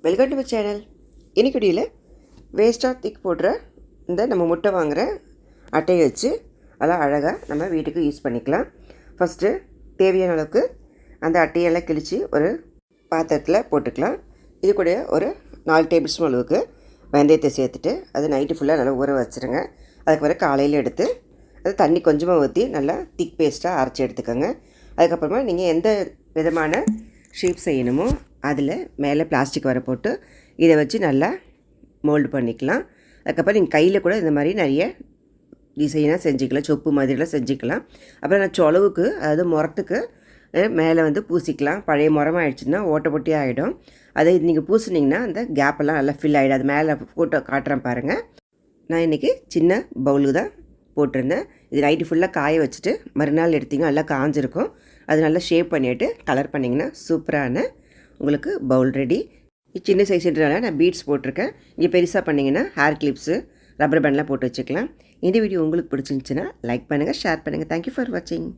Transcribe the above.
Welcome to my channel. இன்னைக்கு வீடியோவில் வேஸ்ட்டாக தூக்கி போடுற இந்த நம்ம முட்டை வாங்குகிற அட்டையை வச்சு அதெல்லாம் அழகாக நம்ம வீட்டுக்கு யூஸ் பண்ணிக்கலாம். ஃபஸ்ட்டு தேவையான அளவுக்கு அந்த அட்டையெல்லாம் கிழித்து ஒரு பாத்திரத்தில் போட்டுக்கலாம். இது கூட ஒரு 4 டேபிள் ஸ்பூன் அளவுக்கு வெந்தயத்தை சேர்த்துட்டு அது நைட்டு ஃபுல்லாக நல்லா ஊற வச்சுருங்க. அதுக்கப்புறம் காலையில் எடுத்து அது தண்ணி கொஞ்சமாக ஊற்றி நல்லா திக் பேஸ்ட்டாக அரைச்சி எடுத்துக்கோங்க. அதுக்கப்புறமா நீங்கள் எந்த விதமான ஷேப் செய்யணுமோ அதில் மேலே பிளாஸ்டிக் வர போட்டு இதை வச்சு நல்லா மோல்டு பண்ணிக்கலாம். அதுக்கப்புறம் நீங்கள் கையில் கூட இந்த மாதிரி நிறைய டிசைனாக செஞ்சுக்கலாம், சொப்பு மாதிரிலாம் செஞ்சுக்கலாம். அப்புறம் நான் சொலவுக்கு அதாவது முறத்துக்கு மேலே வந்து பூசிக்கலாம். பழைய முறமாகிடுச்சுன்னா ஓட்டை பொட்டி ஆகிடும். அதை நீங்கள் பூசினீங்கன்னா அந்த கேப்பெல்லாம் நல்லா ஃபில் ஆகிடும். அது மேலே ஃபோட்டோ காட்டுறேன் பாருங்கள். நான் இன்றைக்கி சின்ன பவுலுக்கு தான் போட்டிருந்தேன். இது நைட்டு ஃபுல்லாக காய வச்சுட்டு மறுநாள் எடுத்திங்கன்னா நல்லா காஞ்சிருக்கும். அது நல்லா ஷேப் பண்ணிவிட்டு கலர் பண்ணிங்கன்னா சூப்பரான உங்களுக்கு பவுல் ரெடி. சின்ன சைஸ்ன்றனால நான் பீட்ஸ் போட்டிருக்கேன். இங்கே பெருசாக பண்ணிங்கன்னா ஹேர் கிளிப்ஸு, ரப்பர் பேண்ட்லாம் போட்டு வச்சுக்கலாம். இந்த வீடியோ உங்களுக்கு பிடிச்சிருந்துச்சுன்னா லைக் பண்ணுங்கள், ஷேர் பண்ணுங்கள். தேங்க்யூ ஃபார் வாட்சிங்.